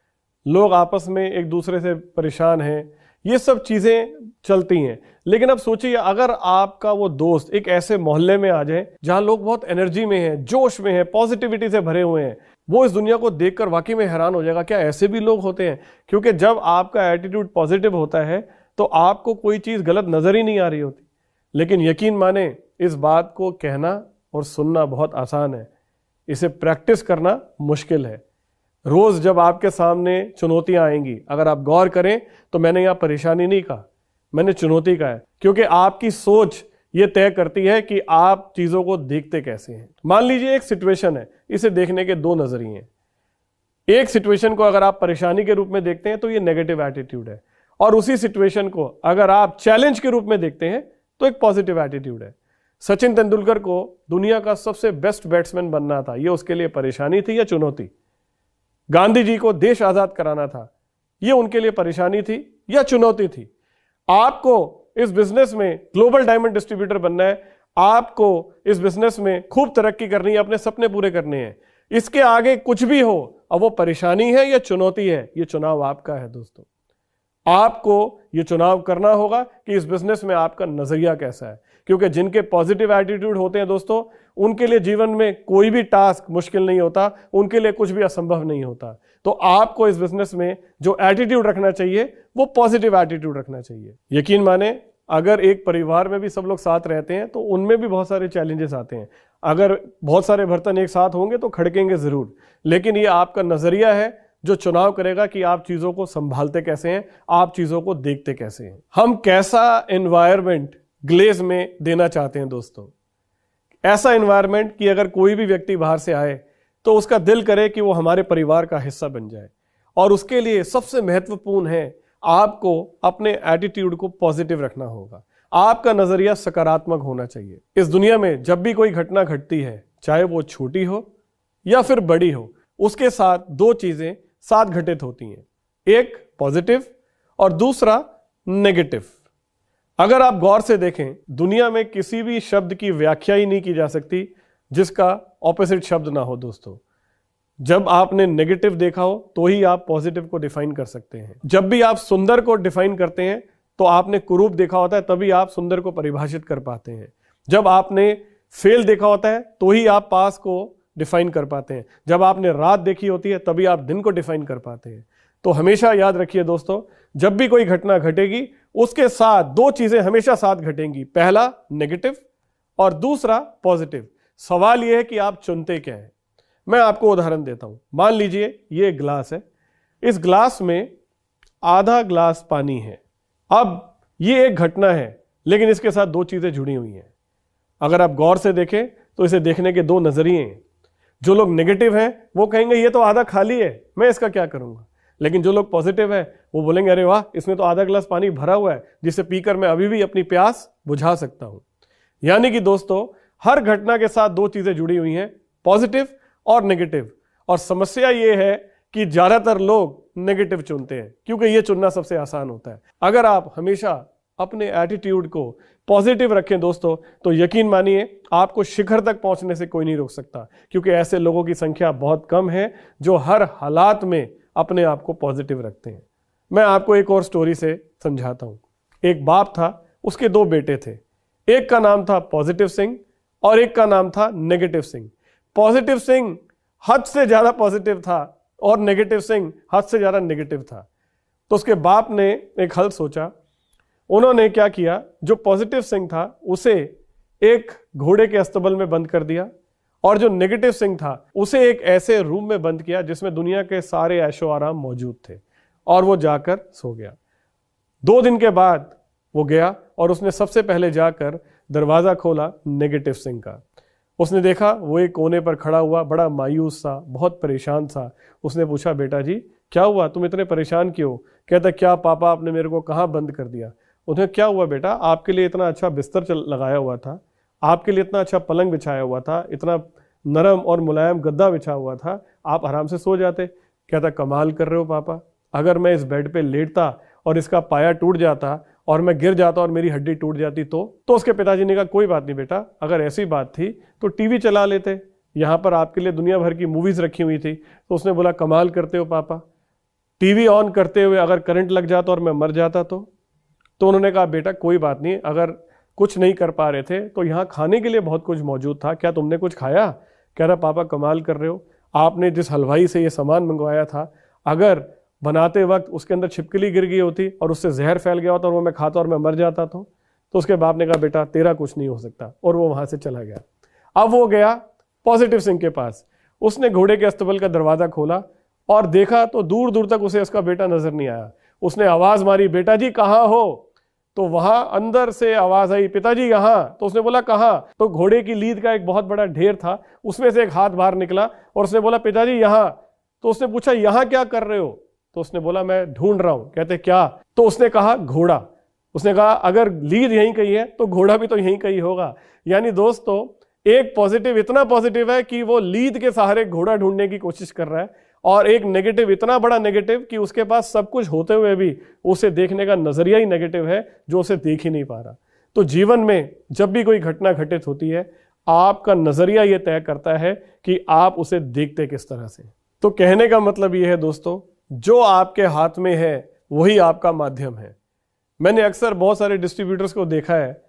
लोग आपस में एक दूसरे से परेशान हैं, ये सब चीजें चलती हैं। लेकिन अब सोचिए अगर आपका वो दोस्त एक ऐसे मोहल्ले में आ जाए जहां लोग बहुत एनर्जी में हैं, जोश में हैं, पॉजिटिविटी से भरे हुए हैं, वो इस दुनिया को देखकर वाकई में हैरान हो जाएगा, क्या ऐसे भी लोग होते हैं। क्योंकि जब आपका एटीट्यूड पॉजिटिव होता है तो आपको कोई चीज गलत नजर ही नहीं आ रही होती। लेकिन यकीन माने इस बात को कहना और सुनना बहुत आसान है, इसे प्रैक्टिस करना मुश्किल है। रोज जब आपके सामने चुनौतियां आएंगी, अगर आप गौर करें तो मैंने यहां परेशानी नहीं कहा, मैंने चुनौती कहा है, क्योंकि आपकी सोच ये तय करती है कि आप चीजों को देखते कैसे हैं। मान लीजिए एक सिचुएशन है, इसे देखने के दो नजरिए हैं। एक सिचुएशन को अगर आप परेशानी के रूप में देखते हैं तो ये नेगेटिव एटीट्यूड है, और उसी सिचुएशन को अगर आप चैलेंज के रूप में देखते हैं तो एक पॉजिटिव एटीट्यूड है। सचिन तेंदुलकर को दुनिया का सबसे बेस्ट बैट्समैन बनना था, ये उसके लिए परेशानी थी या चुनौती? गांधी जी को देश आजाद कराना था, ये उनके लिए परेशानी थी या चुनौती थी? आपको इस बिजनेस में ग्लोबल डायमंड डिस्ट्रीब्यूटर बनना है, आपको इस बिजनेस में खूब तरक्की करनी है, अपने सपने पूरे करने हैं, इसके आगे कुछ भी हो, अब वो परेशानी है या चुनौती है, ये चुनाव आपका है दोस्तों। आपको ये चुनाव करना होगा कि इस बिजनेस में आपका नजरिया कैसा है, क्योंकि जिनके पॉजिटिव एटीट्यूड होते हैं दोस्तों, उनके लिए जीवन में कोई भी टास्क मुश्किल नहीं होता, उनके लिए कुछ भी असंभव नहीं होता। तो आपको इस बिजनेस में जो एटीट्यूड रखना चाहिए वो पॉजिटिव एटीट्यूड रखना चाहिए। यकीन माने अगर एक परिवार में भी सब लोग साथ रहते हैं तो उनमें भी बहुत सारे चैलेंजेस आते हैं। अगर बहुत सारे बर्तन एक साथ होंगे तो खड़केंगे जरूर, लेकिन ये आपका नजरिया है जो चुनाव करेगा कि आप चीजों को संभालते कैसे हैं, आप चीजों को देखते कैसे हैं। हम कैसा एनवायरनमेंट ग्लेज में देना चाहते हैं दोस्तों? ऐसा एनवायरनमेंट कि अगर कोई भी व्यक्ति बाहर से आए तो उसका दिल करे कि वो हमारे परिवार का हिस्सा बन जाए। और उसके लिए सबसे महत्वपूर्ण है आपको अपने एटीट्यूड को पॉजिटिव रखना होगा, आपका नजरिया सकारात्मक होना चाहिए। इस दुनिया में जब भी कोई घटना घटती है, चाहे वो छोटी हो या फिर बड़ी हो, उसके साथ दो चीजें साथ घटित होती हैं, एक पॉजिटिव और दूसरा नेगेटिव। अगर आप गौर से देखें, दुनिया में किसी भी शब्द की व्याख्या ही नहीं की जा सकती जिसका ऑपोजिट शब्द ना हो दोस्तों। जब आपने नेगेटिव देखा हो तो ही आप पॉजिटिव को डिफाइन कर सकते हैं। जब भी आप सुंदर को डिफाइन करते हैं तो आपने कुरूप देखा होता है, तभी आप सुंदर को परिभाषित कर पाते हैं। जब आपने फेल देखा होता है तो ही आप पास को डिफाइन कर पाते हैं। जब आपने रात देखी होती है तभी आप दिन को डिफाइन कर पाते हैं। तो हमेशा याद रखिए दोस्तों, जब भी कोई घटना घटेगी उसके साथ दो चीजें हमेशा साथ घटेंगी, पहला नेगेटिव और दूसरा पॉजिटिव। सवाल यह है कि आप चुनते क्या है। मैं आपको उदाहरण देता हूं। मान लीजिए ये ग्लास है, इस ग्लास में आधा ग्लास पानी है। अब ये एक घटना है, लेकिन इसके साथ दो चीजें जुड़ी हुई हैं। अगर आप गौर से देखें तो इसे देखने के दो नजरिए हैं। जो लोग नेगेटिव हैं वो कहेंगे ये तो आधा खाली है, मैं इसका क्या करूंगा। लेकिन जो लोग पॉजिटिव है वो बोलेंगे अरे वाह, इसमें तो आधा गिलास पानी भरा हुआ है जिसे पीकर मैं अभी भी अपनी प्यास बुझा सकता हूं। यानी कि दोस्तों, हर घटना के साथ दो चीजें जुड़ी हुई हैं, पॉजिटिव और नेगेटिव। और समस्या ये है कि ज्यादातर लोग नेगेटिव चुनते हैं, क्योंकि ये चुनना सबसे आसान होता है। अगर आप हमेशा अपने एटीट्यूड को पॉजिटिव रखें दोस्तों, तो यकीन मानिए आपको शिखर तक पहुंचने से कोई नहीं रोक सकता, क्योंकि ऐसे लोगों की संख्या बहुत कम है जो हर हालात में अपने आप को पॉजिटिव रखते हैं। मैं आपको एक और स्टोरी से समझाता हूं। एक बाप था, उसके दो बेटे थे। एक का नाम था पॉजिटिव सिंह और एक का नाम था नेगेटिव सिंह। पॉजिटिव सिंह हद से ज्यादा पॉजिटिव था और नेगेटिव सिंह हद से ज्यादा नेगेटिव था। तो उसके बाप ने एक हल सोचा। उन्होंने क्या किया, जो पॉजिटिव सिंह था उसे एक घोड़े के अस्तबल में बंद कर दिया और जो नेगेटिव सिंह था उसे एक ऐसे रूम में बंद किया जिसमें दुनिया के सारे ऐशो आराम मौजूद थे, और वो जाकर सो गया। 2 दिन के बाद वो गया और उसने सबसे पहले जाकर दरवाजा खोला नेगेटिव सिंह का। उसने देखा वो एक कोने पर खड़ा हुआ, बड़ा मायूस सा, बहुत परेशान सा। उसने पूछा, बेटा जी क्या हुआ, तुम इतने परेशान क्यों? कहता, क्या पापा आपने मेरे को कहाँ बंद कर दिया? उन्हें, क्या हुआ बेटा, आपके लिए इतना अच्छा बिस्तर लगाया हुआ था, आपके लिए इतना अच्छा पलंग बिछाया हुआ था, इतना नरम और मुलायम गद्दा बिछा हुआ था, आप आराम से सो जाते। कहता, कमाल कर रहे हो पापा, अगर मैं इस बेड पे लेटता और इसका पाया टूट जाता और मैं गिर जाता और मेरी हड्डी टूट जाती तो उसके पिताजी ने कहा, कोई बात नहीं बेटा, अगर ऐसी बात थी तो टीवी चला लेते, यहाँ पर आपके लिए दुनिया भर की मूवीज रखी हुई थी। तो उसने बोला, कमाल करते हो पापा, टीवी ऑन करते हुए अगर करंट लग जाता और मैं मर जाता तो उन्होंने कहा, बेटा कोई बात नहीं, अगर कुछ नहीं कर पा रहे थे तो यहाँ खाने के लिए बहुत कुछ मौजूद था, क्या तुमने कुछ खाया? कह रहा, पापा कमाल कर रहे हो, आपने जिस हलवाई से ये सामान मंगवाया था, अगर बनाते वक्त उसके अंदर छिपकली गिर गई होती और उससे जहर फैल गया होता और वो मैं खाता और मैं मर जाता तो उसके बाप ने कहा, बेटा तेरा कुछ नहीं हो सकता, और वो वहां से चला गया। अब वो गया पॉजिटिव सिंह के पास। उसने घोड़े के अस्तबल का दरवाजा खोला और देखा तो दूर दूर तक उसे उसका बेटा नजर नहीं आया। उसने आवाज मारी, बेटा जी कहाँ हो? तो वहां अंदर से आवाज आई, पिताजी यहाँ। तो उसने बोला, कहाँ? तो घोड़े की लीद का एक बहुत बड़ा ढेर था, उसमें से एक हाथ बाहर निकला और उसने बोला, पिताजी यहाँ। तो उसने पूछा, यहाँ क्या कर रहे हो? तो उसने बोला, मैं ढूंढ रहा हूं। कहते, क्या? तो उसने कहा, घोड़ा। उसने कहा, अगर लीद यहीं कहीं है तो घोड़ा भी तो यहीं कहीं होगा। यानी दोस्तों, एक पॉजिटिव इतना पॉजिटिव है कि वो लीद के सहारे घोड़ा ढूंढने की कोशिश कर रहा है, और एक नेगेटिव इतना बड़ा नेगेटिव कि उसके पास सब कुछ होते हुए भी उसे देखने का नजरिया ही नेगेटिव है, जो उसे देख ही नहीं पा रहा। तो जीवन में जब भी कोई घटना घटित होती है, आपका नजरिया यह तय करता है कि आप उसे देखते किस तरह से। तो कहने का मतलब यह है दोस्तों, जो आपके हाथ में है वही आपका माध्यम है। मैंने अक्सर बहुत सारे डिस्ट्रीब्यूटर्स को देखा है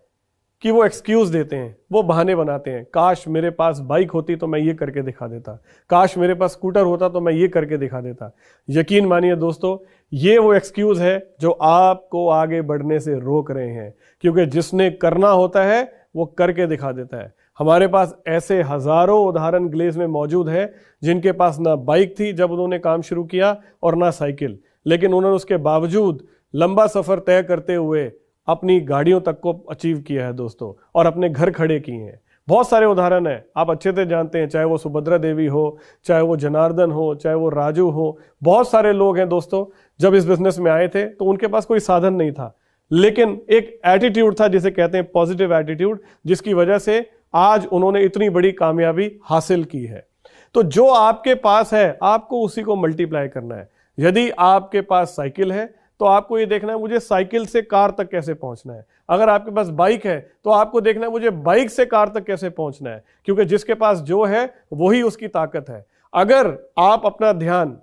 कि वो एक्सक्यूज देते हैं, वो बहाने बनाते हैं। काश मेरे पास बाइक होती तो मैं ये करके दिखा देता, काश मेरे पास स्कूटर होता तो मैं ये करके दिखा देता। यकीन मानिए दोस्तों, ये वो एक्सक्यूज है जो आपको आगे बढ़ने से रोक रहे हैं, क्योंकि जिसने करना होता है वो करके दिखा देता है। हमारे पास ऐसे हजारों उदाहरण ग्लेज में मौजूद है जिनके पास ना बाइक थी जब उन्होंने काम शुरू किया और ना साइकिल, लेकिन उन्होंने उसके बावजूद लंबा सफर तय करते हुए अपनी गाड़ियों तक को अचीव किया है दोस्तों, और अपने घर खड़े किए हैं। बहुत सारे उदाहरण हैं, आप अच्छे से जानते हैं, चाहे वो सुभद्रा देवी हो, चाहे वो जनार्दन हो, चाहे वो राजू हो। बहुत सारे लोग हैं दोस्तों, जब इस बिजनेस में आए थे तो उनके पास कोई साधन नहीं था, लेकिन एक एटीट्यूड था जिसे कहते हैं पॉजिटिव एटीट्यूड, जिसकी वजह से आज उन्होंने इतनी बड़ी कामयाबी हासिल की है। तो जो आपके पास है आपको उसी को मल्टीप्लाई करना है। यदि आपके पास साइकिल है तो आपको ये देखना है मुझे साइकिल से कार तक कैसे पहुंचना है। अगर आपके पास बाइक है तो आपको देखना है मुझे बाइक से कार तक कैसे पहुंचना है, क्योंकि जिसके पास जो है वही उसकी ताकत है। अगर आप अपना ध्यान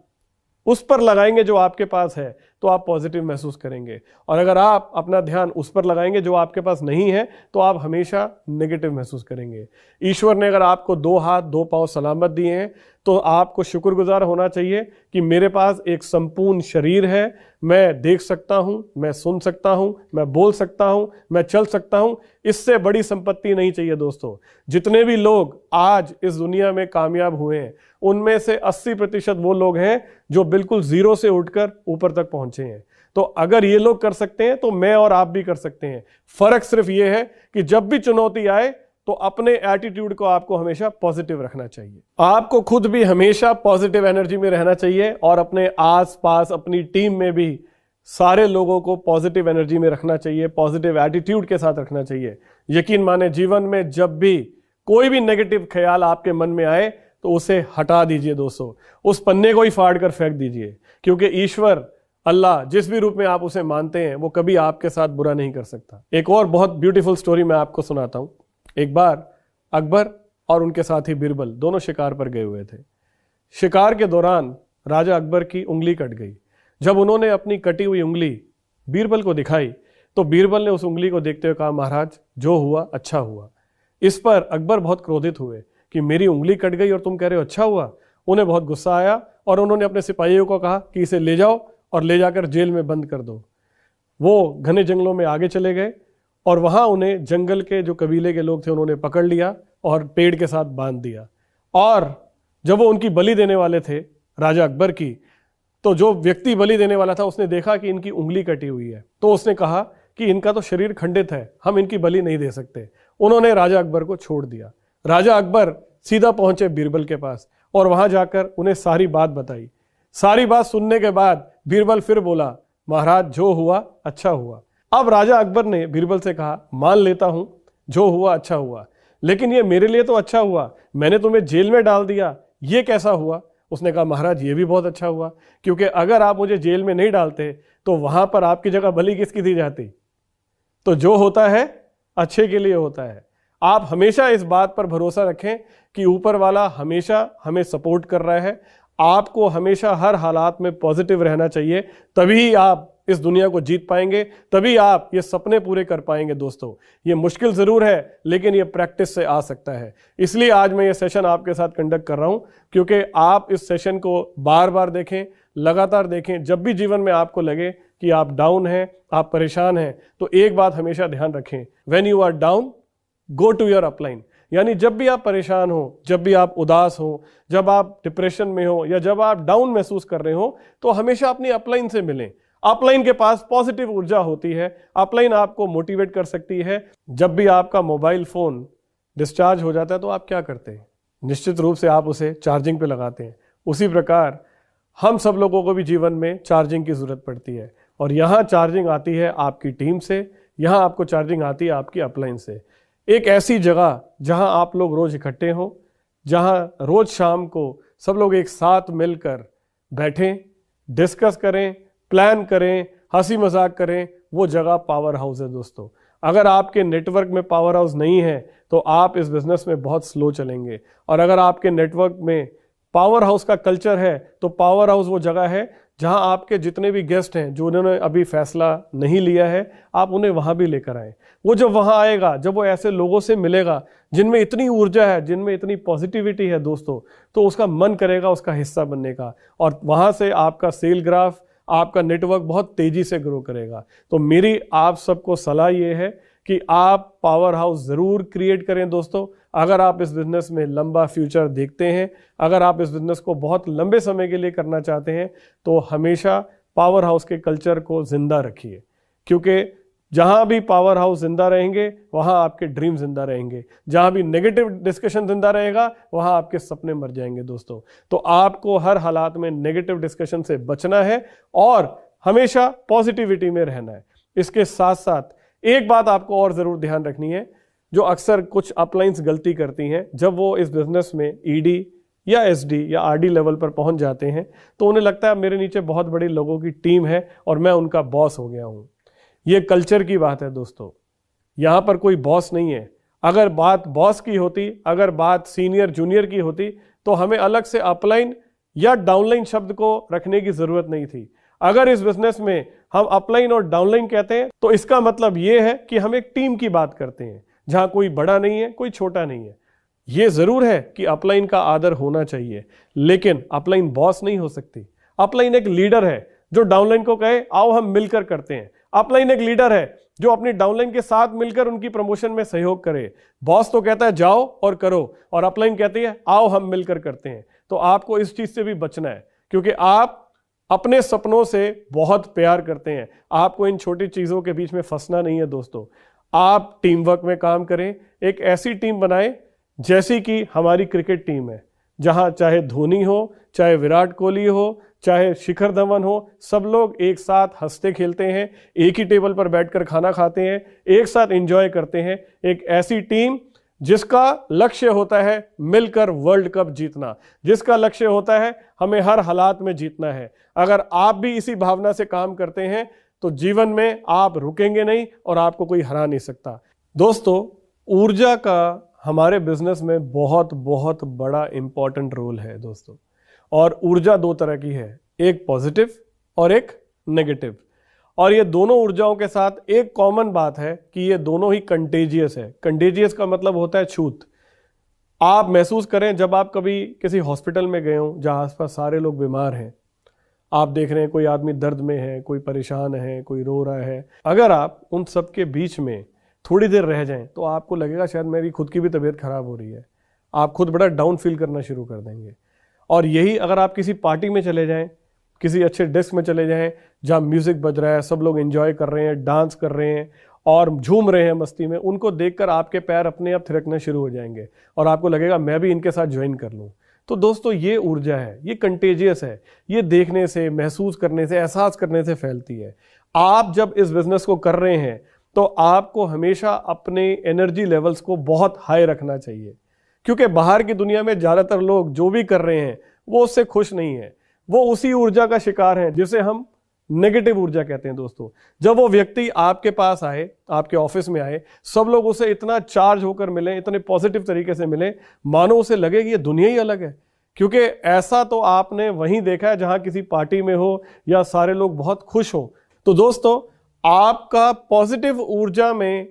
उस पर लगाएंगे जो आपके पास है तो आप पॉजिटिव महसूस करेंगे, और अगर आप अपना ध्यान उस पर लगाएंगे जो आपके पास नहीं है तो आप हमेशा नेगेटिव महसूस करेंगे। ईश्वर ने अगर आपको 2 हाथ 2 पांव सलामत दिए हैं तो आपको शुक्रगुजार होना चाहिए कि मेरे पास एक संपूर्ण शरीर है, मैं देख सकता हूं, मैं सुन सकता हूं, मैं बोल सकता हूं, मैं चल सकता हूं। इससे बड़ी संपत्ति नहीं चाहिए दोस्तों। जितने भी लोग आज इस दुनिया में कामयाब हुए हैं उनमें से 80% वो लोग हैं जो बिल्कुल जीरो से उठकर ऊपर तक पहुंचे हैं। तो अगर ये लोग कर सकते हैं तो मैं और आप भी कर सकते हैं। फर्क सिर्फ ये है कि जब भी चुनौती आए तो अपने एटीट्यूड को आपको हमेशा पॉजिटिव रखना चाहिए। आपको खुद भी हमेशा पॉजिटिव एनर्जी में रहना चाहिए और अपने आसपास अपनी टीम में भी सारे लोगों को पॉजिटिव एनर्जी में रखना चाहिए, पॉजिटिव एटीट्यूड के साथ रखना चाहिए। यकीन माने जीवन में जब भी कोई भी नेगेटिव ख्याल आपके मन में आए तो उसे हटा दीजिए दोस्तों, उस पन्ने को ही फाड़ कर फेंक दीजिए, क्योंकि ईश्वर अल्लाह जिस भी रूप में आप उसे मानते हैं वो कभी आपके साथ बुरा नहीं कर सकता। एक और बहुत ब्यूटीफुल स्टोरी मैं आपको सुनाता हूं। एक बार अकबर और उनके साथी बीरबल दोनों शिकार पर गए हुए थे। शिकार के दौरान राजा अकबर की उंगली कट गई। जब उन्होंने अपनी कटी हुई उंगली बीरबल को दिखाई तो बीरबल ने उस उंगली को देखते हुए कहा, महाराज जो हुआ अच्छा हुआ। इस पर अकबर बहुत क्रोधित हुए कि मेरी उंगली कट गई और तुम कह रहे हो अच्छा हुआ। उन्हें बहुत गुस्सा आया और उन्होंने अपने सिपाहियों को कहा कि इसे ले जाओ और ले जाकर जेल में बंद कर दो। वो घने जंगलों में आगे चले गए और वहां उन्हें जंगल के जो कबीले के लोग थे उन्होंने पकड़ लिया और पेड़ के साथ बांध दिया। और जब वो उनकी बलि देने वाले थे राजा अकबर की, तो जो व्यक्ति बलि देने वाला था उसने देखा कि इनकी उंगली कटी हुई है, तो उसने कहा कि इनका तो शरीर खंडित है, हम इनकी बलि नहीं दे सकते। उन्होंने राजा अकबर को छोड़ दिया। राजा अकबर सीधा पहुंचे बीरबल के पास और वहां जाकर उन्हें सारी बात बताई। सारी बात सुनने के बाद बीरबल फिर बोला, महाराज जो हुआ अच्छा हुआ। अब राजा अकबर ने बीरबल से कहा, मान लेता हूं जो हुआ अच्छा हुआ, लेकिन ये मेरे लिए तो अच्छा हुआ, मैंने तुम्हें जेल में डाल दिया, ये कैसा हुआ? उसने कहा, महाराज ये भी बहुत अच्छा हुआ, क्योंकि अगर आप मुझे जेल में नहीं डालते तो वहां पर आपकी जगह बलि किसकी दी जाती? तो जो होता है अच्छे के लिए होता है। आप हमेशा इस बात पर भरोसा रखें कि ऊपर वाला हमेशा हमें सपोर्ट कर रहा है। आपको हमेशा हर हालात में पॉजिटिव रहना चाहिए, तभी आप इस दुनिया को जीत पाएंगे, तभी आप ये सपने पूरे कर पाएंगे। दोस्तों, ये मुश्किल जरूर है, लेकिन ये प्रैक्टिस से आ सकता है। इसलिए आज मैं ये सेशन आपके साथ कंडक्ट कर रहा हूं, क्योंकि आप इस सेशन को बार बार देखें, लगातार देखें। जब भी जीवन में आपको लगे कि आप डाउन हैं, आप परेशान हैं, तो एक बात हमेशा ध्यान रखें, when you are down go to your upline. यानी जब भी आप परेशान हो, जब भी आप उदास हो, जब आप डिप्रेशन में हो या जब आप डाउन महसूस कर रहे हो, तो हमेशा अपनी अपलाइन से मिलें। अपलाइन के पास पॉजिटिव ऊर्जा होती है, अपलाइन आपको मोटिवेट कर सकती है। जब भी आपका मोबाइल फोन डिस्चार्ज हो जाता है तो आप क्या करते हैं? निश्चित रूप से आप उसे चार्जिंग पे लगाते हैं। उसी प्रकार हम सब लोगों को भी जीवन में चार्जिंग की जरूरत पड़ती है, और यहाँ चार्जिंग आती है आपकी टीम से, यहाँ आपको चार्जिंग आती है आपकी अपलाइन से। एक ऐसी जगह जहां आप लोग रोज इकट्ठे हों, जहां रोज शाम को सब लोग एक साथ मिलकर बैठें, डिस्कस करें, प्लान करें, हंसी मजाक करें, वो जगह पावर हाउस है। दोस्तों, अगर आपके नेटवर्क में पावर हाउस नहीं है तो आप इस बिजनेस में बहुत स्लो चलेंगे, और अगर आपके नेटवर्क में पावर हाउस का कल्चर है तो पावर हाउस वो जगह है जहां आपके जितने भी गेस्ट हैं जो उन्होंने अभी फैसला नहीं लिया है, आप उन्हें वहां भी लेकर आए। वो जब वहां आएगा, जब वो ऐसे लोगों से मिलेगा जिनमें इतनी ऊर्जा है, जिनमें इतनी पॉजिटिविटी है दोस्तों, तो उसका मन करेगा उसका हिस्सा बनने का, और वहां से आपका सेल ग्राफ, आपका नेटवर्क बहुत तेजी से ग्रो करेगा। तो मेरी आप सबको सलाह ये है कि आप पावर हाउस जरूर क्रिएट करें। दोस्तों, अगर आप इस बिजनेस में लंबा फ्यूचर देखते हैं, अगर आप इस बिजनेस को बहुत लंबे समय के लिए करना चाहते हैं, तो हमेशा पावर हाउस के कल्चर को जिंदा रखिए, क्योंकि जहां भी पावर हाउस जिंदा रहेंगे वहां आपके ड्रीम जिंदा रहेंगे। जहां भी नेगेटिव डिस्कशन जिंदा रहेगा वहां आपके सपने मर जाएंगे। दोस्तों, तो आपको हर हालात में नेगेटिव डिस्कशन से बचना है और हमेशा पॉजिटिविटी में रहना है। इसके साथ साथ एक बात आपको और जरूर ध्यान रखनी है, जो अक्सर कुछ अपलाइंस गलती करती हैं, जब वो इस बिजनेस में ईडी या एसडी या आरडी लेवल पर पहुंच जाते हैं तो उन्हें लगता है मेरे नीचे बहुत बड़ी लोगों की टीम है और मैं उनका बॉस हो गया हूं। ये कल्चर की बात है दोस्तों, यहां पर कोई बॉस नहीं है। अगर बात बॉस की होती, अगर बात सीनियर जूनियर की होती, तो हमें अलग से अपलाइन या डाउनलाइन शब्द को रखने की जरूरत नहीं थी। अगर इस बिजनेस में हम अपलाइन और डाउनलाइन कहते हैं तो इसका मतलब यह है कि हम एक टीम की बात करते हैं, जहां कोई बड़ा नहीं है, कोई छोटा नहीं है। यह जरूर है कि अपलाइन का आदर होना चाहिए, लेकिन अपलाइन बॉस नहीं हो सकती। अपलाइन एक लीडर है जो डाउनलाइन को कहे आओ हम मिलकर करते हैं। अपलाइन एक लीडर है जो अपनी डाउनलाइन के साथ मिलकर उनकी प्रमोशन में सहयोग करे। बॉस तो कहता है जाओ और करो, और अपलाइन कहती है आओ हम मिलकर करते हैं। तो आपको इस चीज से भी बचना है, क्योंकि आप अपने सपनों से बहुत प्यार करते हैं। आपको इन छोटी चीजों के बीच में फंसना नहीं है। दोस्तों, आप टीम वर्क में काम करें, एक ऐसी टीम बनाएं जैसी कि हमारी क्रिकेट टीम है, जहां चाहे धोनी हो, चाहे विराट कोहली हो, चाहे शिखर धवन हो, सब लोग एक साथ हंसते खेलते हैं, एक ही टेबल पर बैठकर खाना खाते हैं, एक साथ एंजॉय करते हैं। एक ऐसी टीम जिसका लक्ष्य होता है मिलकर वर्ल्ड कप जीतना, जिसका लक्ष्य होता है हमें हर हालात में जीतना है। अगर आप भी इसी भावना से काम करते हैं तो जीवन में आप रुकेंगे नहीं और आपको कोई हरा नहीं सकता। दोस्तों, ऊर्जा का हमारे बिजनेस में बहुत बहुत बड़ा इंपॉर्टेंट रोल है दोस्तों, और ऊर्जा दो तरह की है, एक पॉजिटिव और एक नेगेटिव। और ये दोनों ऊर्जाओं के साथ एक कॉमन बात है कि ये दोनों ही कंटेजियस है। कंटेजियस का मतलब होता है छूत। आप महसूस करें जब आप कभी किसी हॉस्पिटल में गए हो जहां आसपास सारे लोग बीमार हैं, आप देख रहे हैं कोई आदमी दर्द में है, कोई परेशान है, कोई रो रहा है, अगर आप उन सब के बीच में थोड़ी देर रह जाएं तो आपको लगेगा शायद मेरी खुद की भी तबीयत खराब हो रही है। आप खुद बड़ा डाउन फील करना शुरू कर देंगे। और यही अगर आप किसी पार्टी में चले जाएं, किसी अच्छे डेस्क में चले जाएं जहां म्यूजिक बज रहा है, सब लोग एंजॉय कर रहे हैं, डांस कर रहे हैं और झूम रहे हैं मस्ती में, उनको देखकर आपके पैर अपने आप थिरकने शुरू हो जाएंगे और आपको लगेगा मैं भी इनके साथ ज्वाइन कर लूं। तो दोस्तों ये ऊर्जा है, ये कंटेजियस है, ये देखने से, महसूस करने से, एहसास करने से फैलती है। आप जब इस बिजनेस को कर रहे हैं तो आपको हमेशा अपने एनर्जी लेवल्स को बहुत हाई रखना चाहिए, क्योंकि बाहर की दुनिया में ज्यादातर लोग जो भी कर रहे हैं वो उससे खुश नहीं है, वो उसी ऊर्जा का शिकार है जिसे हम नेगेटिव ऊर्जा कहते हैं। दोस्तों जब वो व्यक्ति आपके पास आए, आपके ऑफिस में आए, सब लोग उसे इतना चार्ज होकर मिले, इतने पॉजिटिव तरीके से मिले, मानो उसे लगे कि ये दुनिया ही अलग है। क्योंकि ऐसा तो आपने वहीं देखा है जहां किसी पार्टी में हो या सारे लोग बहुत खुश हो। तो दोस्तों आपका पॉजिटिव ऊर्जा में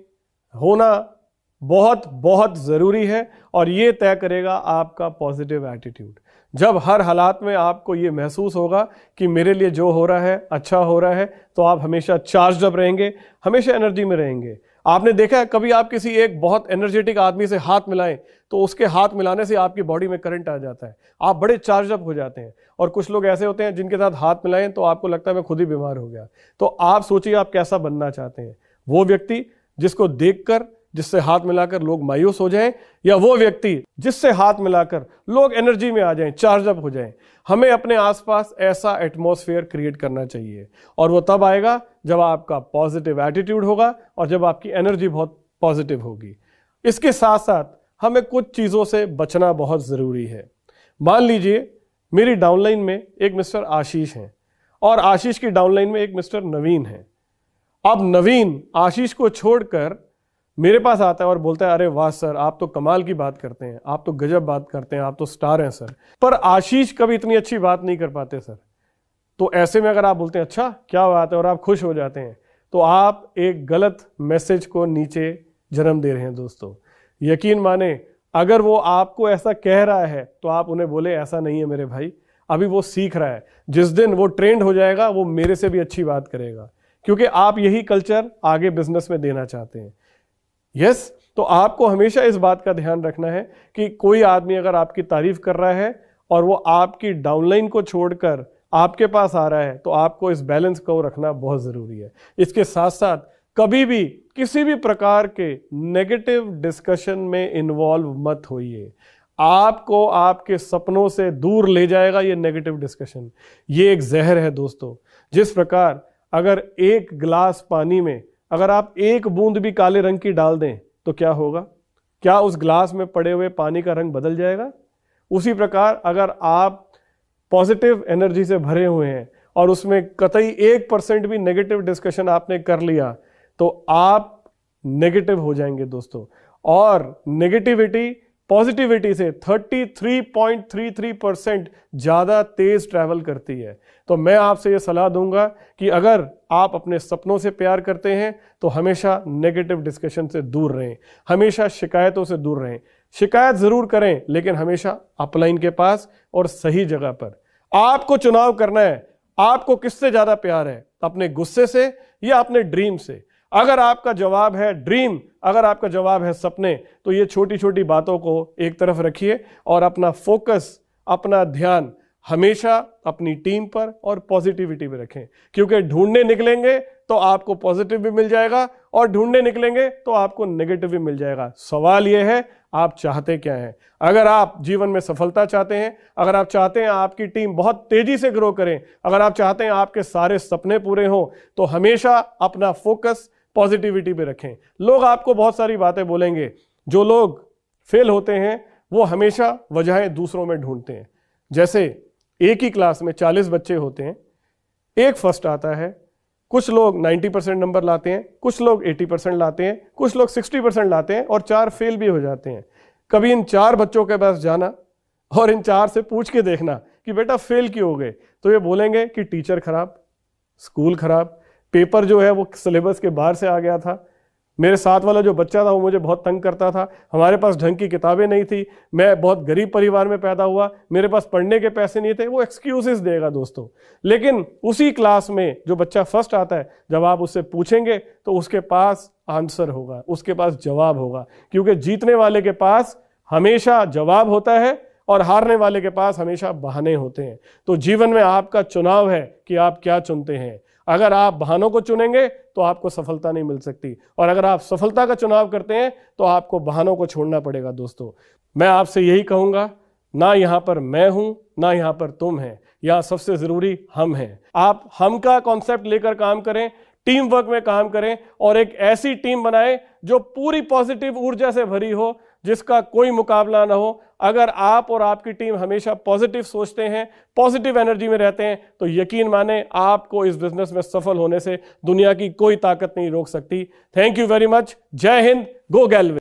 होना बहुत बहुत जरूरी है और ये तय करेगा आपका पॉजिटिव एटीट्यूड। जब हर हालात में आपको ये महसूस होगा कि मेरे लिए जो हो रहा है अच्छा हो रहा है, तो आप हमेशा चार्ज अप रहेंगे, हमेशा एनर्जी में रहेंगे। आपने देखा है कभी आप किसी एक बहुत एनर्जेटिक आदमी से हाथ मिलाएं तो उसके हाथ मिलाने से आपकी बॉडी में करंट आ जाता है, आप बड़े चार्ज अप हो जाते हैं। और कुछ लोग ऐसे होते हैं जिनके साथ हाथ मिलाएं तो आपको लगता है मैं खुद ही बीमार हो गया। तो आप सोचिए आप कैसा बनना चाहते हैं, वो व्यक्ति जिसको देखकर, जिससे हाथ मिलाकर लोग मायूस हो जाएं, या वो व्यक्ति जिससे हाथ मिलाकर लोग एनर्जी में आ जाएं, चार्ज अप हो जाएं। हमें अपने आसपास ऐसा एटमॉस्फेयर क्रिएट करना चाहिए और वो तब आएगा जब आपका पॉजिटिव एटीट्यूड होगा और जब आपकी एनर्जी बहुत पॉजिटिव होगी। इसके साथ साथ हमें कुछ चीजों से बचना बहुत जरूरी है। मान लीजिए मेरी डाउनलाइन में एक मिस्टर आशीष हैं और आशीष की डाउनलाइन में एक मिस्टर नवीन है। अब नवीन आशीष को छोड़कर मेरे पास आता है और बोलता है अरे वाह सर, आप तो कमाल की बात करते हैं, आप तो गजब बात करते हैं, आप तो स्टार हैं सर। पर आशीष कभी इतनी अच्छी बात नहीं कर पाते सर। तो ऐसे में अगर आप बोलते हैं अच्छा क्या बात है और आप खुश हो जाते हैं, तो आप एक गलत मैसेज को नीचे जन्म दे रहे हैं। दोस्तों यकीन माने, अगर वो आपको ऐसा कह रहा है तो आप उन्हें बोले ऐसा नहीं है मेरे भाई, अभी वो सीख रहा है, जिस दिन वो ट्रेंड हो जाएगा वो मेरे से भी अच्छी बात करेगा, क्योंकि आप यही कल्चर आगे बिजनेस में देना चाहते हैं। यस, तो आपको हमेशा इस बात का ध्यान रखना है कि कोई आदमी अगर आपकी तारीफ कर रहा है और वो आपकी डाउनलाइन को छोड़कर आपके पास आ रहा है, तो आपको इस बैलेंस को रखना बहुत जरूरी है। इसके साथ साथ कभी भी किसी भी प्रकार के नेगेटिव डिस्कशन में इन्वॉल्व मत होइए। आपको आपके सपनों से दूर ले जाएगा ये नेगेटिव डिस्कशन। ये एक जहर है दोस्तों। जिस प्रकार अगर एक गिलास पानी में अगर आप एक बूंद भी काले रंग की डाल दें तो क्या होगा? क्या उस गिलास में पड़े हुए पानी का रंग बदल जाएगा? उसी प्रकार अगर आप पॉजिटिव एनर्जी से भरे हुए हैं और उसमें कतई 1% भी नेगेटिव डिस्कशन आपने कर लिया तो आप नेगेटिव हो जाएंगे दोस्तों। और नेगेटिविटी पॉजिटिविटी से 33.33% ज्यादा तेज ट्रैवल करती है। तो मैं आपसे ये सलाह दूंगा कि अगर आप अपने सपनों से प्यार करते हैं तो हमेशा नेगेटिव डिस्कशन से दूर रहें, हमेशा शिकायतों से दूर रहें। शिकायत जरूर करें लेकिन हमेशा अपलाइन के पास और सही जगह पर। आपको चुनाव करना है, आपको किससे ज्यादा प्यार है, अपने गुस्से से या अपने ड्रीम से। अगर आपका जवाब है ड्रीम, अगर आपका जवाब है सपने, तो ये छोटी छोटी बातों को एक तरफ रखिए और अपना फोकस, अपना ध्यान हमेशा अपनी टीम पर और पॉजिटिविटी में रखें। क्योंकि ढूंढने निकलेंगे तो आपको पॉजिटिव भी मिल जाएगा और ढूंढने निकलेंगे तो आपको नेगेटिव भी मिल जाएगा। सवाल यह है आप चाहते क्या हैं। अगर आप जीवन में सफलता चाहते हैं, अगर आप चाहते हैं आपकी टीम बहुत तेजी से ग्रो करें, अगर आप चाहते हैं आपके सारे सपने पूरे हों, तो हमेशा अपना फोकस पॉजिटिविटी पे रखें। लोग आपको बहुत सारी बातें बोलेंगे। जो लोग फेल होते हैं वो हमेशा वजहें दूसरों में ढूंढते हैं। जैसे एक ही क्लास में 40 बच्चे होते हैं, एक फर्स्ट आता है, कुछ लोग 90% नंबर लाते हैं, कुछ लोग 80% लाते हैं, कुछ लोग 60% लाते हैं और 4 फेल भी हो जाते हैं। कभी इन 4 बच्चों के पास जाना और इन 4 से पूछ के देखना कि बेटा फेल क्यों हो गए, तो ये बोलेंगे कि टीचर खराब, स्कूल खराब, पेपर जो है वो सिलेबस के बाहर से आ गया था, मेरे साथ वाला जो बच्चा था वो मुझे बहुत तंग करता था, हमारे पास ढंग की किताबें नहीं थी, मैं बहुत गरीब परिवार में पैदा हुआ, मेरे पास पढ़ने के पैसे नहीं थे। वो एक्सक्यूजेस देगा दोस्तों। लेकिन उसी क्लास में जो बच्चा फर्स्ट आता है, जब आप उससे पूछेंगे तो उसके पास आंसर होगा, उसके पास जवाब होगा, क्योंकि जीतने वाले के पास हमेशा जवाब होता है और हारने वाले के पास हमेशा बहाने होते हैं। तो जीवन में आपका चुनाव है कि आप क्या चुनते हैं। अगर आप बहानों को चुनेंगे तो आपको सफलता नहीं मिल सकती, और अगर आप सफलता का चुनाव करते हैं तो आपको बहानों को छोड़ना पड़ेगा। दोस्तों, मैं आपसे यही कहूंगा, ना यहां पर मैं हूं ना यहां पर तुम हैं, यहां सबसे जरूरी हम हैं। आप हम का कॉन्सेप्ट लेकर काम करें, टीम वर्क में काम करें और एक ऐसी टीम बनाएं जो पूरी पॉजिटिव ऊर्जा से भरी हो, जिसका कोई मुकाबला ना हो। अगर आप और आपकी टीम हमेशा पॉजिटिव सोचते हैं, पॉजिटिव एनर्जी में रहते हैं, तो यकीन माने आपको इस बिजनेस में सफल होने से दुनिया की कोई ताकत नहीं रोक सकती। Thank you very much. जय हिंद, गो गैलवे।